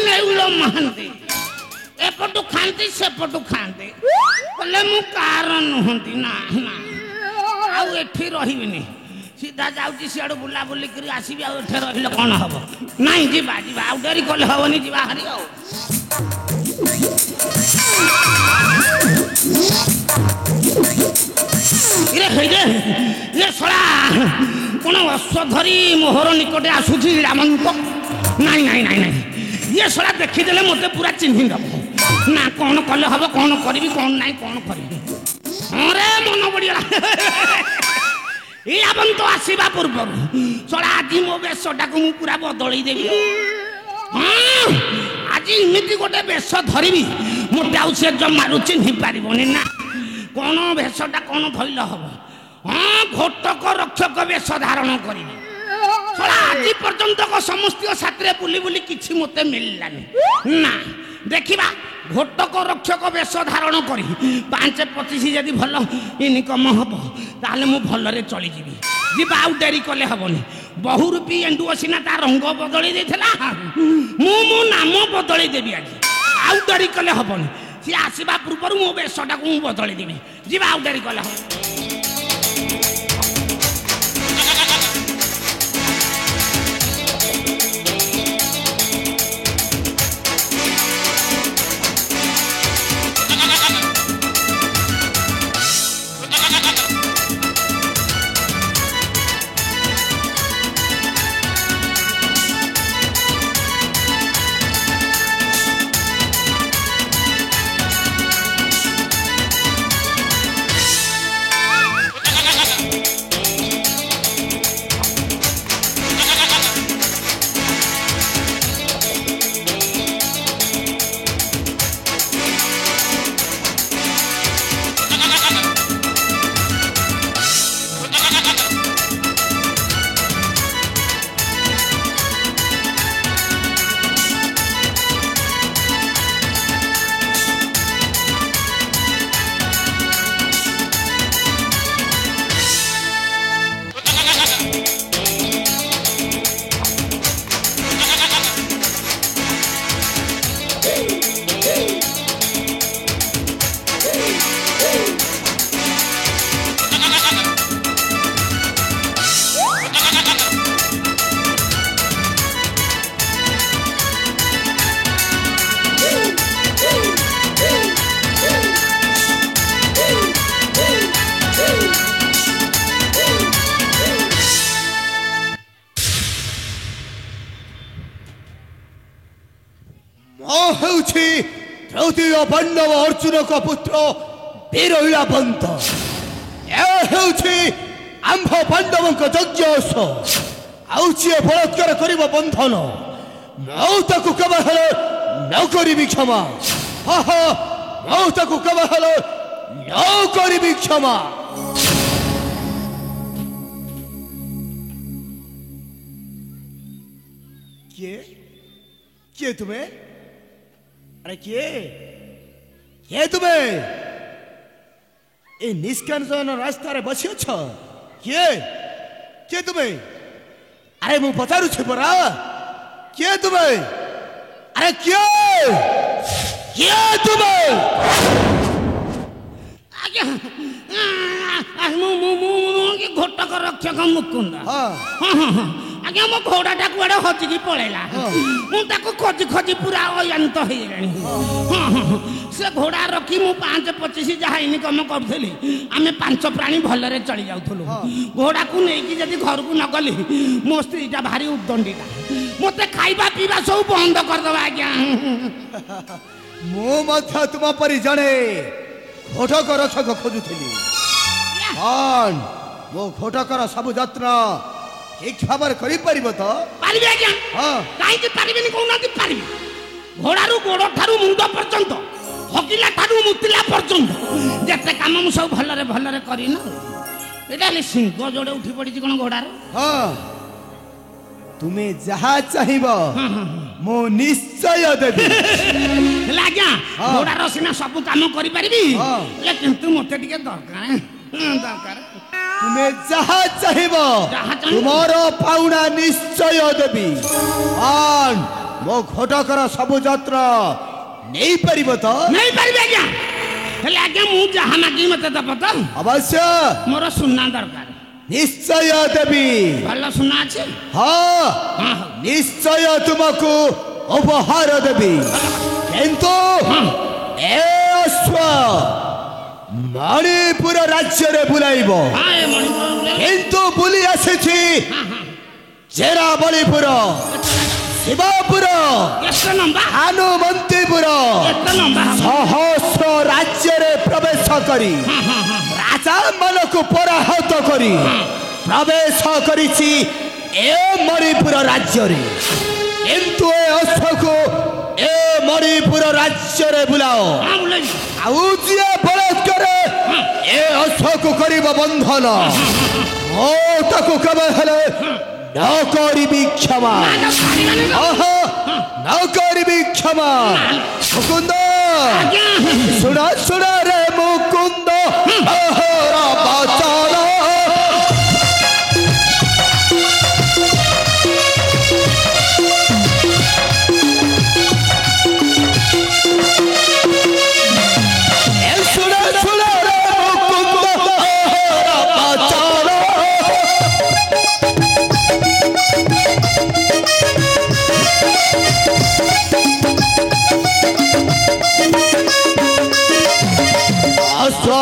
ନେଉଳ ମହାନ୍ତି ଏପଟୁ ଖାଆନ୍ତି ସେପଟୁ ଖାଆନ୍ତି କହିଲେ ମୁଁ କାର ନୁହନ୍ତି ନା ନା ଆଉ ଏଠି ରହିବିନି सीधा जाऊँ सियाड़ बुलाबुली कर आसबि आठे रही कौन हम नाई जा जा आउ डेरी कले हेनी जा हारी ये शला कौन अश्वधरी मोहर निकटे आसूसी रामंत नाई नाई नाई नाई ये शला देखीदे मत पूरा चिन्ह दब ना कौन कले हम कौन करी कौन नाई कौन करी हाँ रे मन बढ़िया तो आसवा पूर्व चला आज मो बेशटा को पूरा बदल देवी हाँ आज इमिति गोटे बेश धरबी मत से जमारू चिन्ह पारबनी ना कौन बेशटा कौन धैल हम हाँ घोटक रक्षक बेश धारण करी चला आज पर्यंत समस्त साथी बुली बुली किसी मत मिललानी ना देखा घोटक रक्षक बेश धारण कर 5-25 जदि भल इनकम हम ताले मु भलरे चली जीवी जीवा आउ डेरी कले हेनी बहु रूपी एंडुओ सीना ता रंग बदल देला मु मो नाम बदल देवी आज आउ डेरी कले हेनी सी आसवा पूर्व मो बेशटा को बदल देवी जीवा आउ डेरी कले तृतीय पांडव अर्जुन का पुत्र वीर इलाबंत आंभ पांडव यज्ञ आउे बलात्कार कर बंधन मौता को केवल न करी क्षमा मौता को केवल न करी क्षमा किए तुम्हें अरे किए तुम्हें ए निष्कांसन रास्ता रे बसी अछ किए तुम्हें अरे मु पचारू छे परा किए तुम्हें अरे किए तुम्हें आज्ञा घोटक रक्षक मुकुंद हाँ आज्ञा मो घोड़ाटा कुआड़े हजिकी पड़ेला मुझे खोजी खोजी पूरा अयांत हो से घोड़ा रखी मु 5-25 जहाँ इनकम करी आम 5 प्राणी भलरे चली जाऊँ घोड़ा को लेकिन जब घर को न गली मो स्त्रीटा भारी उदंडीटा मत खाइबा पीवा सब बंद करदे आज्ञा मु तुम परी जड़े घोटक रक्षक खोजुली मो घोटकर सब जत्न ठीक भाव करी तो पारिबे आज्ञा कहीं पारिबेनी कहूना पारिबे घोड़ारू गोड़ ठारू मुंड पर्यंत हकिला ठारू मुतिला पर्यंत जेते काम मु सब भलरे भलरे करी ना एटा ले सिंह जोड़े उठी पड़ी कोन घोड़ार तुम्हें जहा चाहिबो मो निश्चय देबी लाग्या घोड़ार सिना सब काम करी पारिबी लेकिन तू मते टिके दरकार तुम्हें जहा चाहिबो तुम्हारो पाउना निश्चय देबी ମୋ ଘଟକର ସବୁ ଯତ୍ନ ନେଇପାରିବ ତ? ନେଇପାରିବି ଆଜ୍ଞା। ହେଲେ ଆଜ୍ଞା ମୁଁ ଯାହା ମାଗିବି ମତେ ଦବ ତ? ଅବଶ୍ୟ। ମୋର ସୁନା ଦରକାର। ନିଶ୍ଚୟ ଦେବି। ଭଲ ସୁନା ଅଛି? ହଁ ହଁ ନିଶ୍ଚୟ ତୁମକୁ ଉପହାର ଦେବି। କିନ୍ତୁ ଏ ଅଶ୍ଵ ମଣିପୁର ରାଜ୍ୟରେ ବୁଲାଇବ। ହଁ ଏ ମଣିପୁର ବୁଲେଇବ। କିନ୍ତୁ ବୁଲି ଆସିଛି ଚେରାବଳିପୁର, ଶିବପୁର, କେତେ ଲମ୍ବା? ହନୁମନ୍ତିପୁର କେତେ ଲମ୍ବା ହବ? ସହସ୍ର ରାଜ୍ୟରେ ପ୍ରବେଶ କରି ରାଜାମାନଙ୍କୁ ପରାହତ କରି ପ୍ରବେଶ କରିଛି ଏ ମଣିପୁର ରାଜ୍ୟରେ। କିନ୍ତୁ ଏ ଅଶ୍ଵକୁ ଏ ମଣିପୁର ରାଜ୍ୟରେ ବୁଲାଅ। ହଁ ବୁଲେଇବି। ଆଉ ଯିଏ ବଳାତ୍କାର ଏ ଅଶ୍ଵକୁ କରିବ ବନ୍ଧନ, ଓ ତାକୁ କେବେ ହେଲେ ନ କରିବି କ୍ଷମା। ଓହୋ ନ କରିବି କ୍ଷମା। ମୁକୁନ୍ଦ ଶୁଣ ଶୁଣ ରେ ମୁକୁନ୍ଦ ଅହର ବଚନ।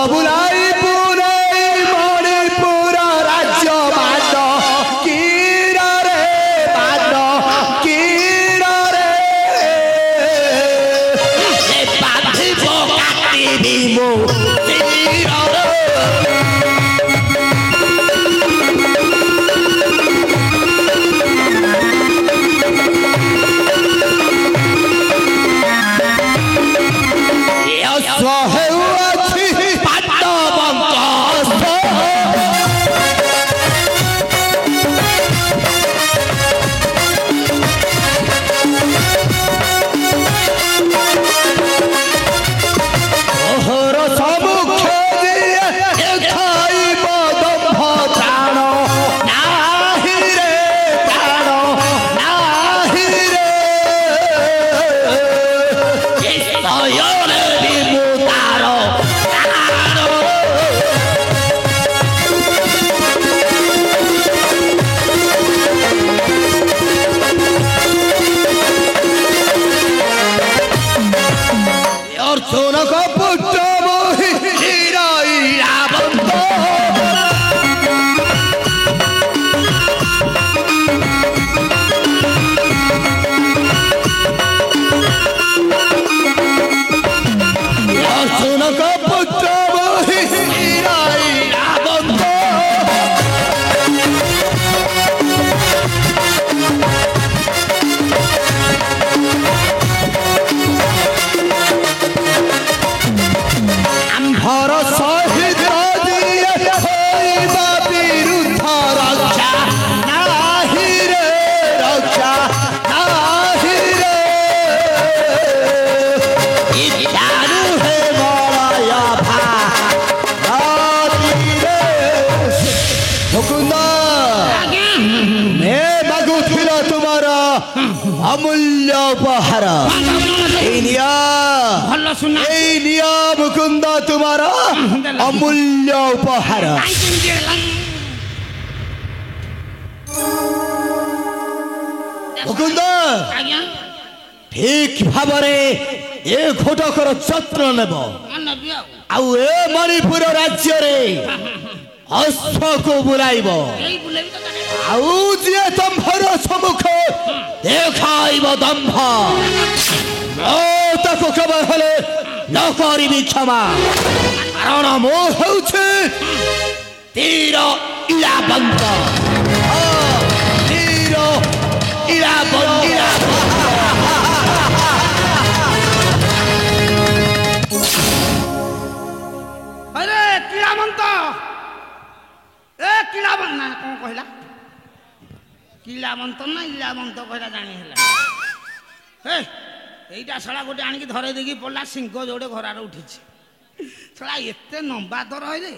বুলাই বুলাই মণিপুর রাজ্য মান কিরে মান কিরে বাঁধিব কাটিবি মো অমূল্য উপহার এই নিয়ম মুকুন্দ তোমার অমূল্য উপহার। মুকুন্দ ঠিক ভাবে এ ঘটকর যত্ন নেব। ଆଉ ଏ ମଣିପୁର ରାଜ୍ୟରେ ଅଶ୍ୱକୁ ବୁଲାଇବ। ଆଉ ଯିଏ ଦମ୍ଭର ସମ୍ମୁଖ ଦେଖାଇବ ଦମ୍ଭ, ମୁଁ ତାକୁ କେବେ ହେଲେ ନ କରିବି କ୍ଷମା। କାରଣ ମୁଁ ହେଉଛି ତୀର ଇଳାବନ୍ତ। ତୀର ଇଳାବନ୍ତ। अरे किलाबंत ए किलाबंत ना कौन कहला किलाबंत ना इलाबंत कहला जानी हला हे एइटा सळा गोटे आनी की धरे देगी पडला सिंह जोडे घरार उठिछि सळा एते लंबा तो रहले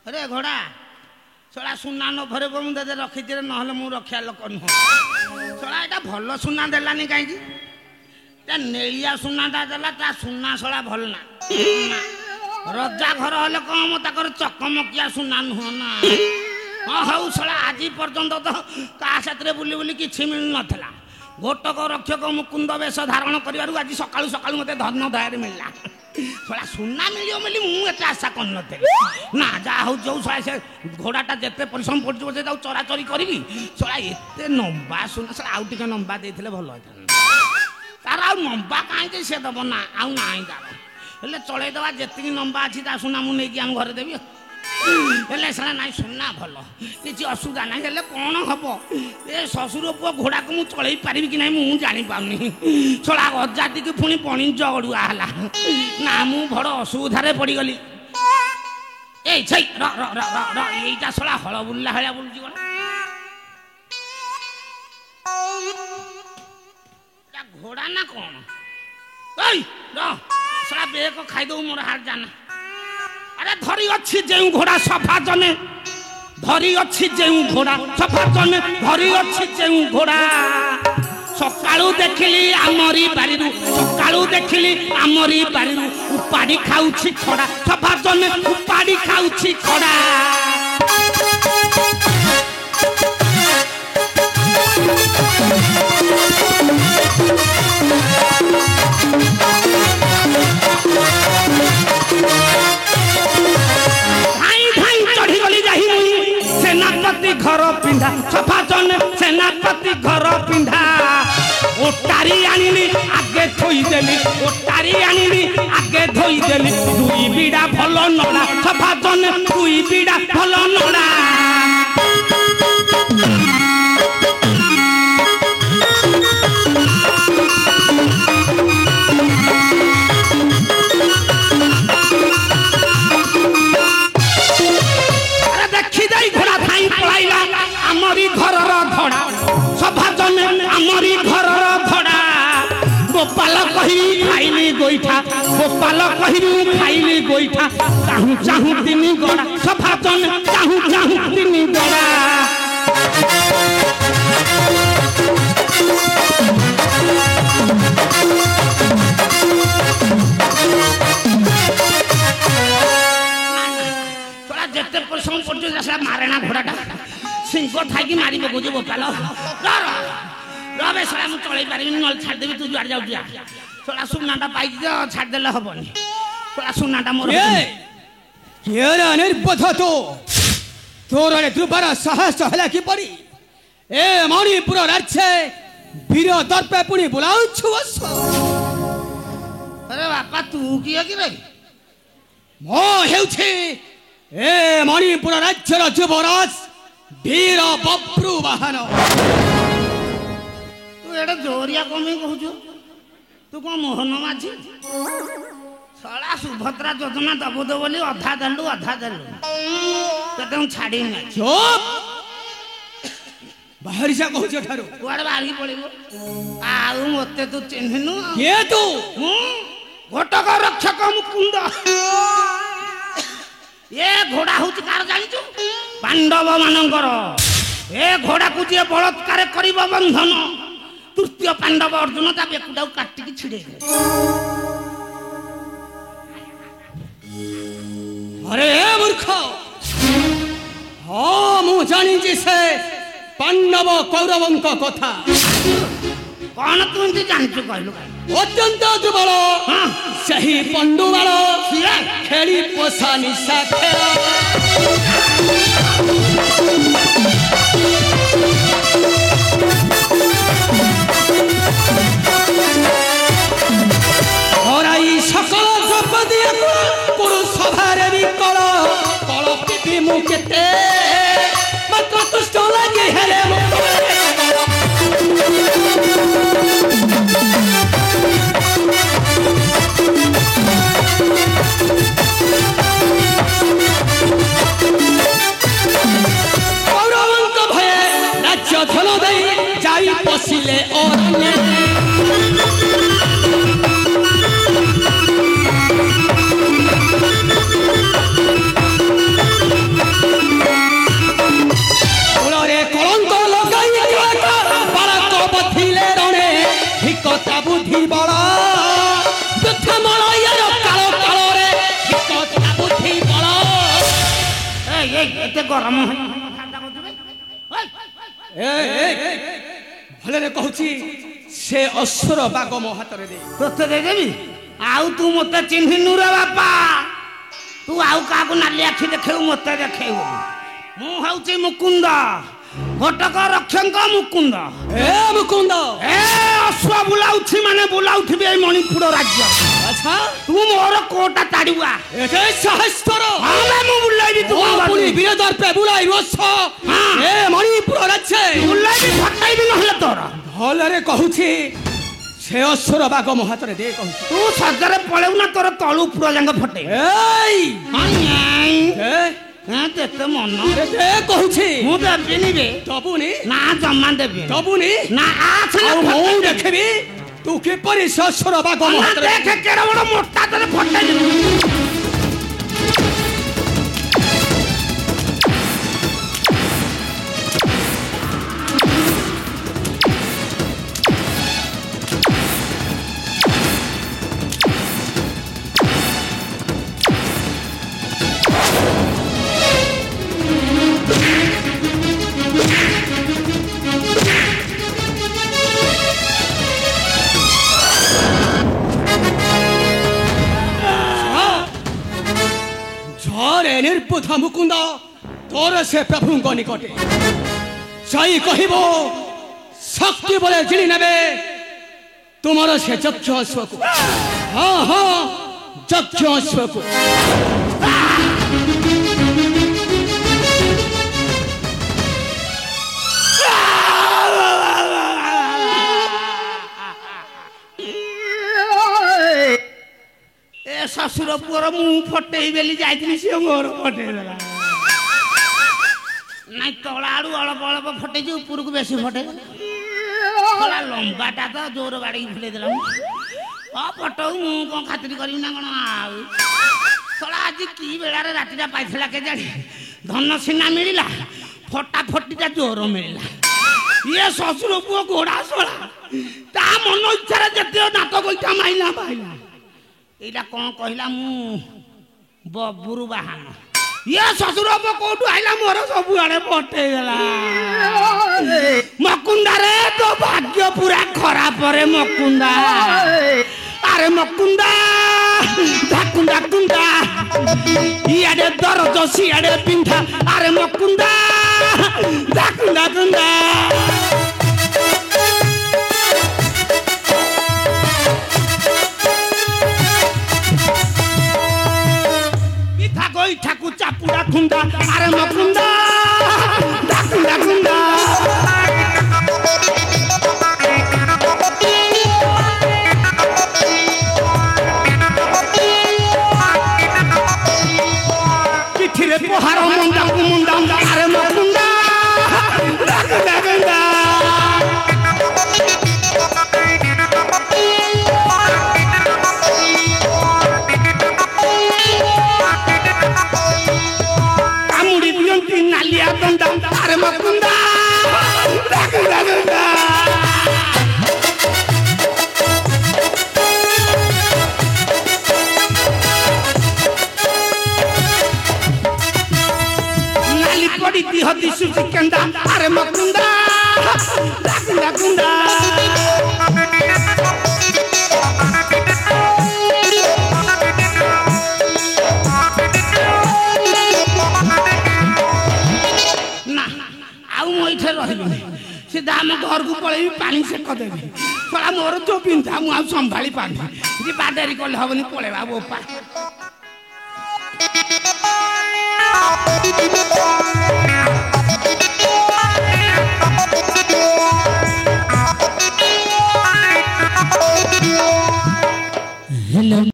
अरे घोड़ा ଶଳା ସୁନା ନ ଭରେ ମୁଁ ତତେ ରଖିଥିଲେ ନହେଲେ ମୁଁ ରଖିବା ଲୋକ ନୁହଁ। ଶଳା ଏଇଟା ଭଲ ସୁନା ଦେଲାନି କାହିଁକି? ତା ନେଳିଆ ସୁନାଟା ଦେଲା, ତା ସୁନା ଶଳା ଭଲ ନା। ରଜା ଘର ହେଲେ କଣ ତାଙ୍କର ଚକମକିଆ ସୁନା ନୁହଁ ନା। ହଁ ହଉ ଶଳା ଆଜି ପର୍ଯ୍ୟନ୍ତ ତ କାହା ସାଥିରେ ବୁଲି ବୁଲି କିଛି ମିଳୁନଥିଲା। ଗୋଟକ ରକ୍ଷକ ମୁକୁନ୍ଦ ବେଶ ଧାରଣ କରିବାରୁ ଆଜି ସକାଳୁ ସକାଳୁ ମୋତେ ଧନ ଦୟାରେ ମିଳିଲା। ଶଳା ସୁନା ମିଳିବ ବୋଲି ମୁଁ ଏତେ ଆଶା କରିନଥିଲି ନା। ଯାହା ହଉ ଯୋଉ ଶଳା ସେ ଘୋଡ଼ାଟା ଯେତେ ପରିଶ୍ରମ ପଡ଼ିଯିବ ସେ ତାକୁ ଚରାଚରି କରିବି। ଶଳା ଏତେ ଲମ୍ବା ସୁନା, ଶଳା ଆଉ ଟିକେ ଲମ୍ବା ଦେଇଥିଲେ ଭଲ ହେଇଥାନ୍ତା। ତାର ଆଉ ଲମ୍ବା କାହିଁକି ସେ ଦେବ ନା, ଆଉ ନାହିଁ ତାର। ହେଲେ ଚଳେଇଦେବା, ଯେତିକି ଲମ୍ବା ଅଛି ତା ସୁନା ମୁଁ ନେଇକି ଆମ ଘରେ ଦେବି। ହେଲେ ଶଳା ନାଇଁ ସୁନା ଭଲ, କିଛି ଅସୁବିଧା ନାହିଁ। ହେଲେ କ'ଣ ହବ, ଏ ଶ୍ୱଶୁର ପୁଅ ଘୋଡ଼ାକୁ ମୁଁ ଚଳେଇ ପାରିବି କି ନାହିଁ ମୁଁ ଜାଣିପାରୁନି। ଶଳା ଅଜାତିକି ପୁଣି ପଣିଜ ଅଡ଼ୁଆ ହେଲା ନା, ମୁଁ ବଡ଼ ଅସୁବିଧାରେ ପଡ଼ିଗଲି। ଏଇ ଛେଇ ର ର ର ର ଏଇଟା ଶଳା ହଳ ବୁଲିଲା ଭଳିଆ ବୁଲୁଛି ଗଲା। ଘୋଡ଼ା ନା କ'ଣ? ଏଇ ର ଶଳା ବେକ ଖାଇଦଉ ମୋର ହାଡ଼ ଜାନା। ଆରେ ଧରି ଅଛି ଯେଉଁ ଘୋଡ଼ା ସଫା ଜନେ, ଧରି ଅଛି ଯେଉଁ ଘୋଡ଼ା ସଫା ଜନେ, ଧରି ଅଛି ଯେଉଁ ଘୋଡ଼ା। ସକାଳୁ ଦେଖିଲି ଆମରି ବାଡ଼ିରୁ, ସକାଳୁ ଦେଖିଲି ଆମରି ବାଡ଼ିରୁ ଉପାଡ଼ି ଖାଉଛି ଖଡ଼ା। ସଫା ଜନେ ଉପାଡ଼ି ଖାଉଛି ଖଡ଼ା। ସେନାପତି ଘର ପିନ୍ଧା, ସଫା ଜନେ ସେନାପତି ଘର ପିନ୍ଧା। ଓଟାରି ଆଣିଲି ଆଗେ ଥୋଇଦେଲି, ଓଟାରି ଆଣିଲି ଆଗେ ଧୋଇଦେଲି। ଦୁଇ ବିଡ଼ା ଭଲ ନଡ଼ା, ସଫା ଜନେ ଦୁଇ ବିଡ଼ା ଭଲ ନଡ଼ା। ଆମରି ଘରର ଘୋଡ଼ା, ସଭା ଜନେ ଆମରି ଘରର ଘୋଡ଼ା। ଗୋପାଳ କହିବି ଖାଇଲି ଗୋଇଠା, ଗୋପାଳ କହିବି ଖାଇଲି ଗୋଇଠା। ଚାହୁଁ ଚାହୁଁ ତିନି ଗଡ଼ା, ସଭା ଜନେ ଚାହୁଁ ଚାହୁଁ ତିନି ଗଡ଼ା। ଯେତେ ପରିଶ୍ରମ କରୁଛୁ ମାରେଣା ଘୋଡ଼ାଟା ସିଂହ ଥାଇକି ମାରି ପକଉଛି। ଗୋପାଳ ରେ ଶଳା ମୁଁ ଚଳେଇ ପାରିବିନି, ନହେଲେ ଛାଡ଼ିଦେବି। ତୁ ଯୁଆଡ଼େ ଯାଉଛୁ ଯା। ଶଳା ସୁନାଟା ପାଇଛି ତ ଛାଡ଼ିଦେଲେ ହବନି। ଶଳା ସୁନାଟା ମୋର ନିର୍বোଧ ତୁ, ତୋର ଦୁର୍ବାର ସାହସ ହେଲା କିପରି? ଏ ମଣିପୁର ରାଜ୍ୟ ବୀର ଦର୍ପେ ପୁଣି ବୁଲାଉଛୁ। ଆରେ ବାପା ତୁ କିଏ କି ରେ? ମୁଁ ହେଉଛି ଏ ମଣିପୁର ରାଜ୍ୟର ଯୁବରାଜ ବୀର ବବ୍ରୁ ବାହନ। ତୁ ଏଟା ଜୋରିଆ କମେଇ କହୁଛୁ? ତୁ କଣ ମୋହନ ମାଝି? ଶଳା ସୁଭଦ୍ରା ଯୋଜନା ଦବୁ ଦବୁ ବୋଲି ଅଧା ଦେଲୁ ଅଧା ଦେଲୁ, ତତେ ମୁଁ ଛାଡ଼ିନି। ଚୁପ୍, ବାହାରି ଯା କହୁଛି ଏଠାରୁ। କୁଆଡ଼େ ବାହାରିକି ପଳେଇବୁ? ଆଉ ମତେ ତୁ ଚିହ୍ନିନୁ? କିଏ ତୁ? ମୁଁ ଘଟକ ରକ୍ଷକ ମୁକୁନ୍ଦ। ଏ ଘୋଡ଼ା ହଉଛି କାହାର ଜାଣିଛୁ? ପାଣ୍ଡବ ମାନଙ୍କର। ଏ ଘୋଡ଼ାକୁ ଯିଏ ବଳତ୍କାର କରିବ ବନ୍ଧନ, ତୃତୀୟ ପାଣ୍ଡବ ଅର୍ଜୁନ ତା ବେକୁଟାକୁ କାଟିକି ଛିଡ଼େଇ ଦେଲେ। ଆରେ ମୂର୍ଖ, ହଁ ମୁଁ ଜାଣିଛି ସେ ପାଣ୍ଡବ କୌରବଙ୍କ କଥା। କଣ ତୁ ଏମିତି ଜାଣିଛୁ କହିଲୁ? ଅତ୍ୟନ୍ତ ଦୁର୍ବଳ ସେହି ପଣ୍ଡୁବାଳ ଖେଳି ପୋଷା ନିଶା ଖେଳ। ହରାଇ ସକଳ ଦ୍ରୌପଦୀ କୁରୁ ସଭାରେ ବିକଳ। କଳ ପିଠି ମୁଁ କେତେ ମାତ୍ର ତୁଷ୍ଟ ଲାଗି ହେଲେ କୌରବଙ୍କ ଭୟ ରାଜ୍ୟ ଧନ ଦେଇ ଯାଇ ପଶିଲେ ଅରଣ୍ୟ। ଗରମ ଭଲରେ କହୁଛି ସେ ଅସୁର ବାଗ ମୋ ହାତରେ ଦେ ତୋତେ ଦେଇଦେବି ଆଉ ତୁ ମତେ ଚିହ୍ନିନୁ ରେ ବାପା ତୁ ଆଉ କାହାକୁ ନାଲି ଆଖି ଦେଖେଇବୁ ମତେ ଦେଖେଇବୁ ମୁଁ ହଉଛି ମୁକୁନ୍ଦ ଘଟକ ରକ୍ଷଙ୍କ ମୁକୁନ୍ଦ ମୁକୁନ୍ଦ ଅଶ୍ଵ ବୁଲାଉଛି ମାନେ ବୁଲାଉଥିବି ଏଇ ମଣିପୁର ରାଜ୍ୟ ଆଚ୍ଛା ତୁ ମୋର କୋଟା ତାଡିବା ଏତେ ସାହସ୍ତର ମୁଁ ବୁଲାଇବି ତୁ ପୁଣି ବୀର ଦର୍ପେ ବୁଲାଇବୁ ଏ ମଣିପୁର ରାଜ୍ୟ ବୁଲାଇବି ଫଟାଇବି ନହେଲେ ତୋର ଭଲରେ କହୁଛି ସେ ଅସୁର ବାଗ ମୋ ହାତରେ ଦେ କହୁଛି ତୁ ସଜରେ ପଳେଇବୁ ନା ତୋର ତଳୁ ଉପର ଯାଙ୍କ ଫଟେଇ କେତେ ମନ କହୁଛି ମୁଁ ଦେବିନି ରେ ଦବୁନି ନା ଜମା ଦେବି ଦବୁନି ନା ମୁଁ ଦେଖିବି ତୁ କିପରି ସେ ଅସୁର ବାଗ ମୋ ହାତରେ ଦେଖେ କେଡେ ବଡ ମୋଟା ତୋରେ ଫଟେଇ ନିର୍ବୁଦ୍ଧ ମୁକୁନ୍ଦ ତୋର ସେ ପ୍ରଭୁଙ୍କ ନିକଟେ ଯାଇ କହିବ ଶକ୍ତି ବଳେ ଜିଣି ନେବେ ତୁମର ସେ ଯକ୍ଷ ଅଶ୍ୱକୁ ହଁ ହଁ ଯକ୍ଷ ଅଶ୍ୱକୁ ଶ୍ୱଶୁର ପୁଅର ମୁଁ ଫଟେଇ ବେଲି ଯାଇଥିଲି ସିଏ ମୋର ଫଟେଇ ଦେଲା ନାଇଁ ତଳ ଆଡୁ ଅଳ୍ପ ଅଳ୍ପ ଫଟେଇଛି ଉପରକୁ ବେଶୀ ଫଟେଇ ଦେଲା ଲମ୍ବାଟା ତ ଜୋର ବାଡିକି ଫୁଟେଇ ଦେଲା ଫଟଉ ମୁଁ କଣ ଖାତିରି କରିବି ନା କଣ ଆଉ ତଳ ଆଜି କି ବେଳାରେ ରାତିଟା ପାଇଥିଲା କେଜାଣି ଧନ ସିନା ମିଳିଲା ଫଟା ଫଟିଟା ଜୋର ମିଳିଲା ଇଏ ଶ୍ୱଶୁର ପୁଅ ଘୋଡା ଶୋଳା ତା ମନ ଇଚ୍ଛାରେ ଯେତେ ନାଟ ଗୋଇଠା ମାଇଲା ମାଇଲା ଏଇଟା କଣ କହିଲା ମୁଁ ବବୁରୁ ବାହାନ ଇଏ ଶ୍ୱଶୁର ପୁଅ କୋଉଠୁ ଆଇଲା ମୋର ସବୁଆଡେ ପଟେଇଦେଲା ମକୁନ୍ଦାରେ ତୋ ଭାଗ୍ୟ ପୁରା ଖରାପରେ ମକୁନ୍ଦା ଆରେ ମକୁନ୍ଦା ଧାକୁନ୍ଦା କୁନ୍ଦା ଇଆଡେ ଦରଜ ସିଆଡେ ପିନ୍ଧା ଆରେ ମକୁନ୍ଦା ଧାକୁନ୍ଦା କୁନ୍ଦା ଠାକୁ ଚାପୁଡା ଖୁନ୍ଦା ଆରେ ମକୁନ୍ଦା ଧାକୁନ୍ଦା କୁନ୍ଦା ପିଠିରେ ପହାର ମୁଣ୍ଡାକୁ ମୁଣ୍ଡା ଆରେ ମକୁନ୍ଦା ଧାକୁନ୍ଦା କୁନ୍ଦା নালিয়া দন্দা আরে মকুন্দা ধাকুন্দা কুন্দা নালি পড়ি দিহ দিশু চিকেন্দা আরে মকুন্দা ধাকুন্দা কুন্দা सीधा आम घर को पलैबी पानी सेक देवी पड़ा मोर जो पिंधा मु संभाली पानी जी बाडेरी कले हबनी पळेबा बोपा